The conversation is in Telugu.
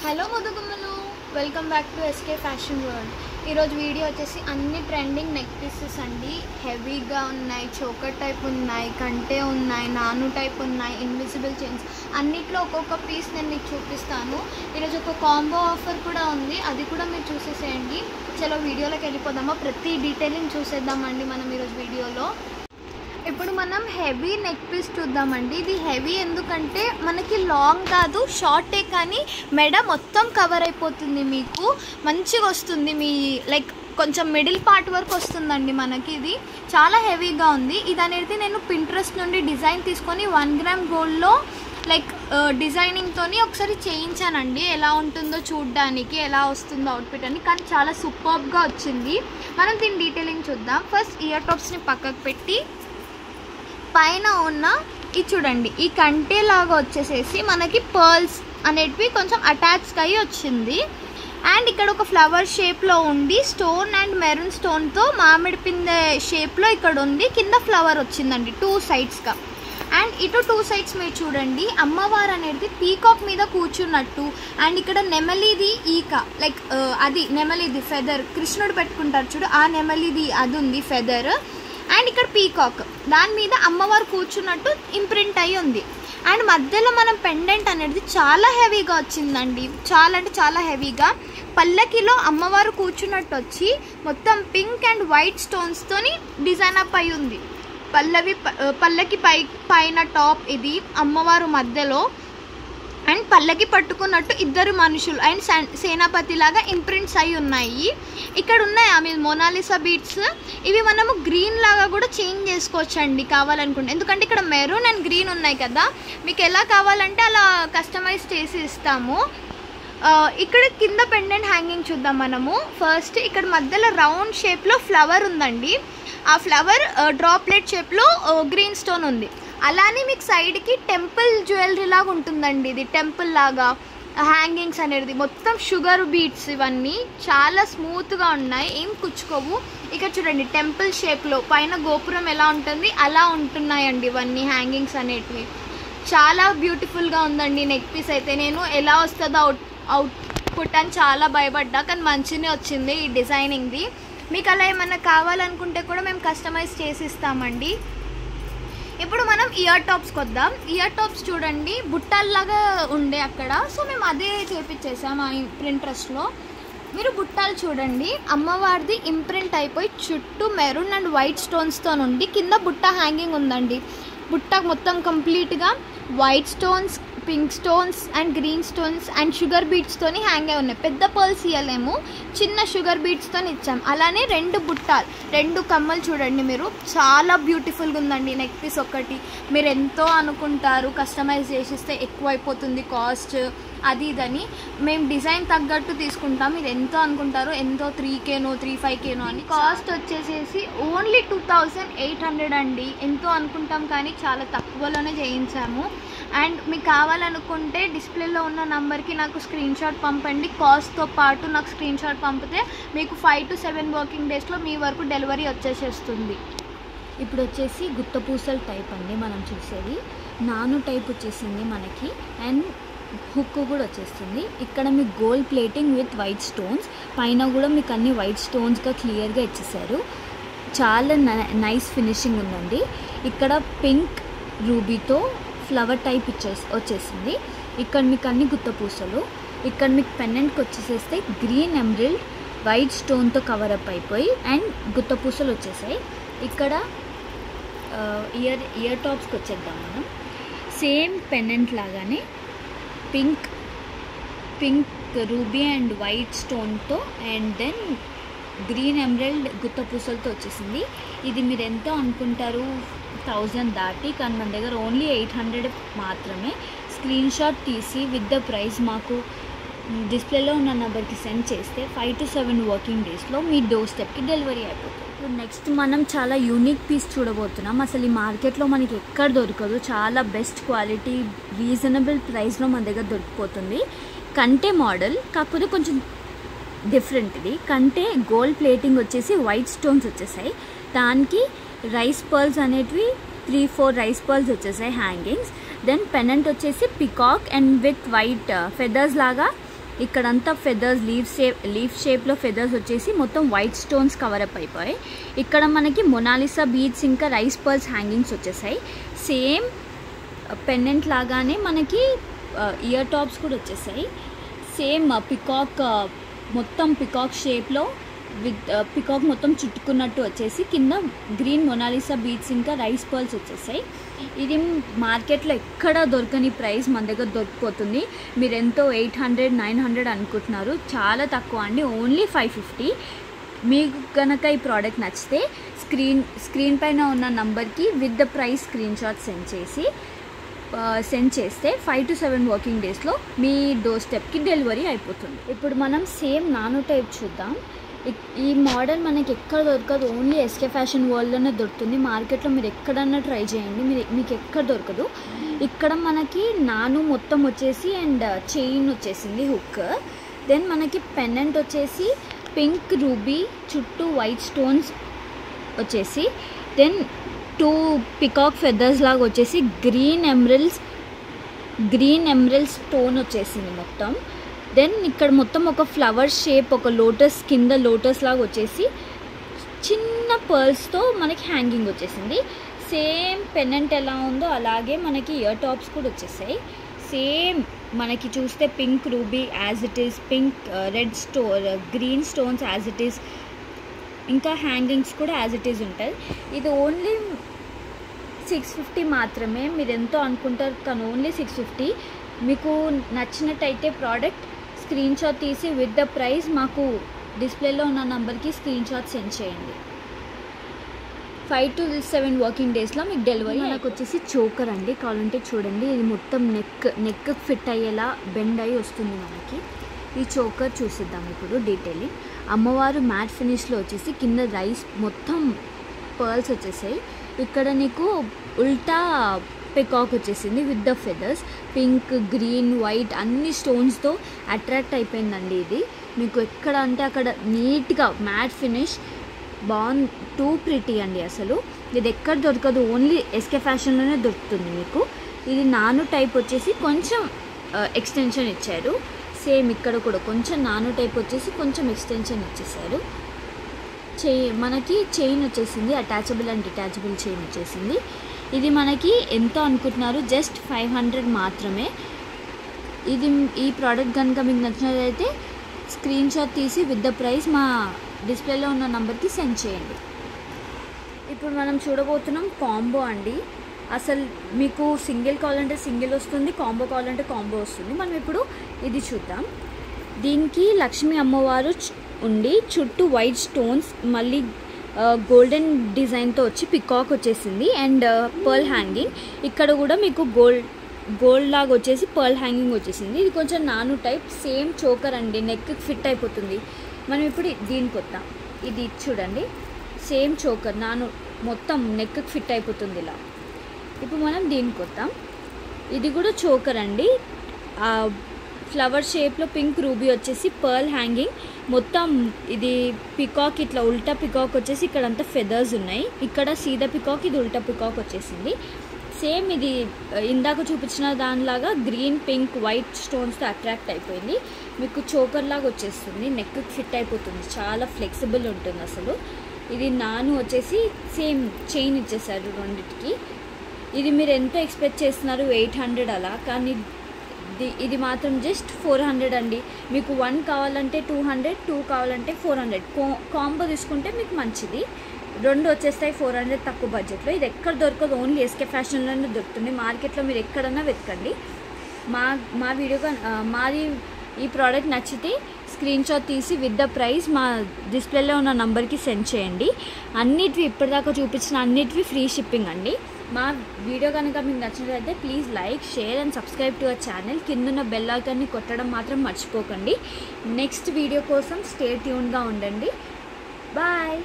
హలో ముదుగుమ్మలు, welcome back to SK fashion world. ఈరోజు వీడియో వచ్చేసి అన్ని ట్రెండింగ్ నెక్ పీసెస్ అండి. హెవీగా ఉన్నాయి, చోకర్ టైప్ ఉన్నాయి, కంటే ఉన్నాయి, నాను టైప్ ఉన్నాయి, ఇన్విజిబుల్ చైన్స్, అన్నిట్లో ఒక్కొక్క పీస్ నేను మీకు చూపిస్తాను. ఈరోజు ఒక కాంబో ఆఫర్ కూడా ఉంది, అది కూడా మీరు చూసేసేయండి. చలో వీడియోలోకి వెళ్ళిపోదామా, ప్రతి డీటెయిలింగ్ చూసేద్దామండి మనం ఈరోజు వీడియోలో. ఇప్పుడు మనం హెవీ నెక్ పీస్ చూద్దామండి. ఇది హెవీ ఎందుకంటే మనకి లాంగ్ కాదు, షార్టే, కానీ మెడ మొత్తం కవర్ అయిపోతుంది, మీకు మంచిగా వస్తుంది. మీ లైక్ కొంచెం మిడిల్ పార్ట్ వరకు వస్తుందండి మనకి. ఇది చాలా హెవీగా ఉంది. ఇది అనేది నేను పింట్రెస్ట్ నుండి డిజైన్ తీసుకొని 1 గ్రామ్ గోల్డ్లో లైక్ డిజైనింగ్తో ఒకసారి చేయించానండి. ఎలా ఉంటుందో చూడడానికి, ఎలా వస్తుందో అవుట్ఫిట్ అని, కానీ చాలా సూపర్గా వచ్చింది. మనం దీని డీటెయిలింగ్ చూద్దాం. ఫస్ట్ ఇయర్ టాప్స్ని పక్కకు పెట్టి పైన ఉన్న ఇది చూడండి, ఈ కంటే లాగా వచ్చేసేసి మనకి పర్ల్స్ అనేటివి కొంచెం అటాచ్గా అయ్యి వచ్చింది. అండ్ ఇక్కడ ఒక ఫ్లవర్ షేప్లో ఉండి స్టోన్ అండ్ మెరూన్ స్టోన్తో మామిడి పిందె షేప్లో ఇక్కడ ఉంది. కింద ఫ్లవర్ వచ్చిందండి 2 సైడ్స్గా. అండ్ ఇటు 2 సైడ్స్ మీరు చూడండి, అమ్మవారు అనేది పీకాక్ మీద కూర్చున్నట్టు. అండ్ ఇక్కడ నెమలిది ఈక, లైక్ అది నెమలిది ఫెదర్, కృష్ణుడు పెట్టుకుంటారు చూడు, ఆ నెమలిది అది ఉంది ఫెదర్. అండ్ ఇక్కడ పీకాక్, దాని మీద అమ్మవారు కూర్చున్నట్టు ఇంప్రింట్ అయ్యి ఉంది. అండ్ మధ్యలో మనం పెండెంట్ అనేది చాలా హెవీగా వచ్చిందండి, చాలా అంటే చాలా హెవీగా. పల్లకిలో అమ్మవారు కూర్చున్నట్టు వచ్చి మొత్తం పింక్ అండ్ వైట్ స్టోన్స్తోని డిజైన్ అప్ అయి ఉంది. పల్లకి పైన టాప్ ఇది, అమ్మవారు మధ్యలో, అండ్ పల్లకి పట్టుకున్నట్టు 2 మనుషులు అండ్ సేనాపతి లాగా ఇంప్రింట్స్ అయి ఉన్నాయి. ఇక్కడ ఉన్నాయి ఆమె మోనాలిసా బీడ్స్. ఇవి మనము గ్రీన్ లాగా కూడా చేంజ్ చేసుకోవచ్చండి కావాలనుకుంటే, ఎందుకంటే ఇక్కడ మెరూన్ అండ్ గ్రీన్ ఉన్నాయి కదా, మీకు ఎలా కావాలంటే అలా కస్టమైజ్ చేసి ఇస్తాము. ఇక్కడ కింద పెండెంట్ హ్యాంగింగ్ చూద్దాం మనము. ఫస్ట్ ఇక్కడ మధ్యలో రౌండ్ షేప్లో ఫ్లవర్ ఉందండి. ఆ ఫ్లవర్ డ్రాప్లెట్ షేప్లో గ్రీన్ స్టోన్ ఉంది. అలానే మీకు సైడ్కి టెంపుల్ జ్యువెలరీ లాగా ఉంటుందండి, ఇది టెంపుల్ లాగా హ్యాంగింగ్స్ అనేది. మొత్తం షుగర్ బీడ్స్, ఇవన్నీ చాలా స్మూత్గా ఉన్నాయి, ఏం కుచ్చుకోవు. ఇక్కడ చూడండి టెంపుల్ షేప్లో పైన గోపురం ఎలా ఉంటుంది అలా ఉంటున్నాయండి ఇవన్నీ హ్యాంగింగ్స్ అనేటివి. చాలా బ్యూటిఫుల్గా ఉందండి నెక్ పీస్ అయితే. నేను ఎలా వస్తుందో అవుట్పుట్ అని చాలా భయపడ్డా, కానీ మంచిగానే వచ్చింది ఈ డిజైనింగ్ది. మీకు అలా ఏమైనా కావాలనుకుంటే కూడా మేము కస్టమైజ్ చేసి ఇస్తామండి. ఇప్పుడు మనం ఇయర్ టాప్స్కి వద్దాం. ఇయర్ టాప్స్ చూడండి బుట్టాల్లాగా ఉండే అక్కడ, సో మేము అదే చేపించేసాం ఆ ప్రింట్రెస్ట్లో. మీరు బుట్టాలు చూడండి, అమ్మవారిది ఇంప్రింట్ అయిపోయి చుట్టూ మెరూన్ అండ్ వైట్ స్టోన్స్తో నుండి కింద బుట్ట హ్యాంగింగ్ ఉందండి. బుట్ట మొత్తం కంప్లీట్గా white stones, pink stones and green stones and sugar బీడ్స్తోని హ్యాంగ్ అయి ఉన్నాయి. పెద్ద పర్ల్స్ ఇవ్వలేము, చిన్న షుగర్ బీడ్స్తో ఇచ్చాం. అలానే 2 బుట్టాలు, 2 కమ్మలు చూడండి మీరు, చాలా బ్యూటిఫుల్గా ఉందండి నెక్ పీస్. ఒకటి మీరు ఎంతో అనుకుంటారు కస్టమైజ్ చేసిస్తే ఎక్కువ అయిపోతుంది కాస్ట్ అది ఇదని, మేము డిజైన్ తగ్గట్టు తీసుకుంటాం. మీరు ఎంతో అనుకుంటారు, ఎంతో 3Kనో 3-5Kనో అని. కాస్ట్ వచ్చేసేసి ఓన్లీ 2800 అండి. ఎంతో అనుకుంటాం కానీ చాలా తక్కువలోనే చేయించాము. అండ్ మీకు కావాలనుకుంటే డిస్ప్లేలో ఉన్న నంబర్కి నాకు స్క్రీన్ షాట్ పంపండి. కాస్ట్తో పాటు నాకు స్క్రీన్ షాట్ పంపితే మీకు 5 to 7 వర్కింగ్ డేస్లో మీ వరకు డెలివరీ వచ్చేసేస్తుంది. ఇప్పుడు వచ్చేసి గుత్తపూసల టైప్ అండి మనం చూసేది. నాను టైప్ వచ్చేసింది మనకి, అండ్ హుక్ కూడా వచ్చేస్తుంది. ఇక్కడ మీకు gold plating with white stones, పైన కూడా మీకు అన్ని వైట్ స్టోన్స్గా క్లియర్గా ఇచ్చేసారు. చాలా నైస్ ఫినిషింగ్ ఉందండి. ఇక్కడ పింక్ రూబీతో ఫ్లవర్ టైప్ వచ్చేసింది. ఇక్కడ మీకు అన్ని గుత్తపూసలు. ఇక్కడ మీకు పెండెంట్కి వచ్చేసేస్తే గ్రీన్ ఎమరల్డ్ వైట్ స్టోన్తో కవర్ అప్ అయిపోయి అండ్ గుత్తపూసలు వచ్చేసాయి. ఇక్కడ ఇయర్ టాప్స్కి వచ్చేద్దాం మనం. సేమ్ పెండెంట్ లాగానే పింక్ రూబీ అండ్ వైట్ స్టోన్తో అండ్ దెన్ గ్రీన్ ఎమరల్డ్ గుత్తపూసలతో వచ్చేసింది. ఇది మీరు ఎంతో అనుకుంటారు 1000 దాటి, కానీ మన దగ్గర ఓన్లీ 800 మాత్రమే. స్క్రీన్ షాట్ తీసి విత్ ద ప్రైస్ మాకు డిస్ప్లేలో ఉన్న నెంబర్కి సెండ్ చేస్తే 5 to 7 వర్కింగ్ డేస్లో మీ డోర్ స్టెప్కి డెలివరీ అయిపోతుంది. ఇప్పుడు నెక్స్ట్ మనం చాలా యూనిక్ పీస్ చూడబోతున్నాం. అసలు ఈ మార్కెట్లో మనకి ఎక్కడ దొరకదు, చాలా బెస్ట్ క్వాలిటీ రీజనబుల్ ప్రైస్లో మన దగ్గర దొరికిపోతుంది. కంటే మోడల్, కాకపోతే కొంచెం డిఫరెంట్. ఇది కంటే గోల్డ్ ప్లేటింగ్ వచ్చేసి వైట్ స్టోన్స్ వచ్చేసాయి. దానికి రైస్ పర్ల్స్ అనేటివి 3-4 రైస్ పర్ల్స్ వచ్చేసాయి హ్యాంగింగ్స్. దెన్ పెండెంట్ వచ్చేసి peacock and with white feathers లాగా ఇక్కడంతా ఫెదర్స్ లీఫ్ షేప్లో ఫెదర్స్ వచ్చేసి మొత్తం వైట్ స్టోన్స్ కవరప్ అయిపోయాయి. ఇక్కడ మనకి మొనాలిసా బీడ్స్ ఇంకా రైస్ పర్ల్స్ హ్యాంగింగ్స్ వచ్చేసాయి. సేమ్ పెండెంట్ లాగానే మనకి ఇయర్ టాప్స్ కూడా వచ్చేసాయి. సేమ్ పికాక్ మొత్తం పికాక్ షేప్లో విత్ పికాక్ మొత్తం చుట్టుకున్నట్టు వచ్చేసి కింద గ్రీన్ మొనాలిసా బీడ్స్ ఇంకా రైస్ పర్ల్స్ వచ్చేసాయి. ఇది మార్కెట్లో ఎక్కడ దొరకని ప్రైస్ మన దగ్గర దొరికిపోతుంది. మీరు ఎంతో 800-900 అనుకుంటున్నారు, చాలా తక్కువ అండి, ఓన్లీ 550. మీకు కనుక ఈ ప్రోడక్ట్ నచ్చితే స్క్రీన్ పైన ఉన్న నంబర్కి with the price screen shot send చేస్తే 5 to 7 వర్కింగ్ డేస్లో మీ డోర్ స్టెప్కి డెలివరీ అయిపోతుంది. ఇప్పుడు మనం సేమ్ నానో టైప్ చూద్దాం. ఈ మోడల్ మనకి ఎక్కడ దొరకదు, ఓన్లీ ఎస్కే ఫ్యాషన్ వరల్డ్లోనే దొరుకుతుంది. మార్కెట్లో మీరు ఎక్కడన్నా ట్రై చేయండి, మీకు ఎక్కడ దొరకదు. ఇక్కడ మనకి నాను మొత్తం వచ్చేసి అండ్ చైన్ వచ్చేసింది హుక్. దెన్ మనకి పెండెంట్ వచ్చేసి పింక్ రూబీ చుట్టూ వైట్ స్టోన్స్ వచ్చేసి, దెన్ 2 పికాక్ ఫెదర్స్ లాగా వచ్చేసి గ్రీన్ ఎమరల్డ్ స్టోన్ వచ్చేసింది మొత్తం. దెన్ ఇక్కడ మొత్తం ఒక ఫ్లవర్ షేప్, ఒక లోటస్ కింద లోటస్ లాగా వచ్చేసి చిన్న పర్ల్స్తో మనకి హ్యాంగింగ్ వచ్చేసింది. సేమ్ పెండెంట్ ఎలా ఉందో అలాగే మనకి ఇయర్ టాప్స్ కూడా వచ్చేసాయి. సేమ్ మనకి చూస్తే pink ruby as it is, pink red green stones as it is, ఇంకా హ్యాంగింగ్స్ కూడా యాజ్ ఇట్ ఈస్ ఉంటుంది. ఇది ఓన్లీ 650 మాత్రమే. మీరు ఎంతో అనుకుంటారు కానీ ఓన్లీ 650. మీకు నచ్చినట్టయితే ప్రోడక్ట్ స్క్రీన్ షాట్ తీసి విత్ ద ప్రైస్ మాకు డిస్ప్లేలో ఉన్న నెంబర్కి స్క్రీన్ షాట్ సెండ్ చేయండి. 5 to 7 వర్కింగ్ డేస్లో మీకు డెలివరీ. మనకు వచ్చేసి చోకర్ అండి, కావాలంటే చూడండి. ఇది మొత్తం నెక్ ఫిట్ అయ్యేలా బెండ్ అయ్యి వస్తుంది మనకి. ఈ చోకర్ చూసిద్దాం ఇప్పుడు డీటెయిలింగ్. అమ్మవారు మ్యాట్ ఫినిష్లో వచ్చేసి కింద రైస్ మొత్తం పర్ల్స్ వచ్చేసాయి. ఇక్కడ నీకు ఉల్టా పికాక్ వచ్చేసింది with the feathers. Pink green white అన్ని స్టోన్స్తో అట్రాక్ట్ అయిపోయిందండి. ఇది మీకు ఎక్కడ అంటే అక్కడ నీట్గా మ్యాట్ ఫినిష్ బాగుంది, టూ ప్రిటీ అండి. అసలు ఇది ఎక్కడ దొరకదు, ఓన్లీ ఎస్కే ఫ్యాషన్లోనే దొరుకుతుంది మీకు. ఇది నాను టైప్ వచ్చేసి కొంచెం ఎక్స్టెన్షన్ ఇచ్చారు. సేమ్ ఇక్కడ కూడా కొంచెం నాను టైప్ వచ్చేసి కొంచెం ఎక్స్టెన్షన్ ఇచ్చేసారు. మనకి చైన్ వచ్చేసింది, అటాచబుల్ అండ్ డిటాచబుల్ చైన్ వచ్చేసింది. ఇది మనకి ఎంతో అనుకుంటున్నారు, జస్ట్ 500 మాత్రమే. ఈ ప్రోడక్ట్ కనుక మీకు నచ్చినట్లయితే స్క్రీన్ షాట్ తీసి విత్ ద ప్రైస్ మా డిస్ప్లేలో ఉన్న నెంబర్కి సెండ్ చేయండి. ఇప్పుడు మనం చూడబోతున్నాం కాంబో అండి. అసలు మీకు సింగిల్ కావాలంటే సింగిల్ వస్తుంది, కాంబో కావాలంటే కాంబో వస్తుంది. మనం ఇప్పుడు ఇది చూద్దాం. దీనికి లక్ష్మీ అమ్మవారు ఉండి చుట్టూ వైట్ స్టోన్స్ మళ్ళీ గోల్డెన్ డిజైన్తో వచ్చి పికాక్ వచ్చేసింది అండ్ పర్ల్ హ్యాంగింగ్. ఇక్కడ కూడా మీకు గోల్డ్ లాగా వచ్చేసి పర్ల్ హ్యాంగింగ్ వచ్చేసింది. ఇది కొంచెం నాను టైప్, సేమ్ చోకర్ అండి, నెక్కి ఫిట్ అయిపోతుంది. మనం ఇప్పుడు దీనికి వద్దాం. ఇది చూడండి, సేమ్ చోకర్ నాను మొత్తం నెక్కి ఫిట్ అయిపోతుంది ఇలా. ఇప్పుడు మనం దీనికి వద్దాం. ఇది కూడా చోకర్ అండి, ఫ్లవర్ షేప్లో పింక్ రూబీ వచ్చేసి పర్ల్ హ్యాంగింగ్ మొత్తం. ఇది పికాక్ ఇట్లా ఉల్టా పికాక్ వచ్చేసి ఇక్కడ అంతా ఫెదర్స్ ఉన్నాయి. ఇక్కడ సీదా పికాక్, ఇది ఉల్టా పికాక్ వచ్చేసింది. సేమ్ ఇది ఇందాక చూపించిన దానిలాగా గ్రీన్ పింక్ వైట్ స్టోన్స్తో అట్రాక్ట్ అయిపోయింది. మీకు చోకర్ లాగా వచ్చేస్తుంది, నెక్ ఫిట్ అయిపోతుంది, చాలా ఫ్లెక్సిబుల్ ఉంటుంది అసలు. ఇది నాను వచ్చేసి సేమ్ చైన్ ఇచ్చేసారు రెండింటికి. ఇది మీరు ఎంతో ఎక్స్పెక్ట్ చేస్తున్నారు 800 అలా, కానీ ఇది మాత్రం జస్ట్ 400 అండి. మీకు 1 కావాలంటే 200, 2 కావాలంటే 400. కాంబో తీసుకుంటే మీకు మంచిది, 2 వచ్చేస్తాయి 400 తక్కువ బడ్జెట్లో. ఇది ఎక్కడ దొరకదు, ఓన్లీ ఎస్కే ఫ్యాషన్లోనే దొరుకుతుంది. మార్కెట్లో మీరు ఎక్కడన్నా వెతకండి. మాది ఈ ప్రోడక్ట్ నచ్చితే స్క్రీన్ షాట్ తీసి విత్ ద ప్రైస్ మా డిస్ప్లేలో ఉన్న నంబర్కి సెండ్ చేయండి. అన్నిటివి ఇప్పటిదాకా చూపించిన అన్నిటివి ఫ్రీ షిప్పింగ్ అండి. మా వీడియో కనుక మీకు నచ్చినట్లయితే please like, share and subscribe to our channel. కిందున్న బెల్ ఐకాన్ని కొట్టడం మాత్రం మర్చిపోకండి. నెక్స్ట్ వీడియో కోసం స్టే ట్యూన్గా ఉండండి. బాయ్.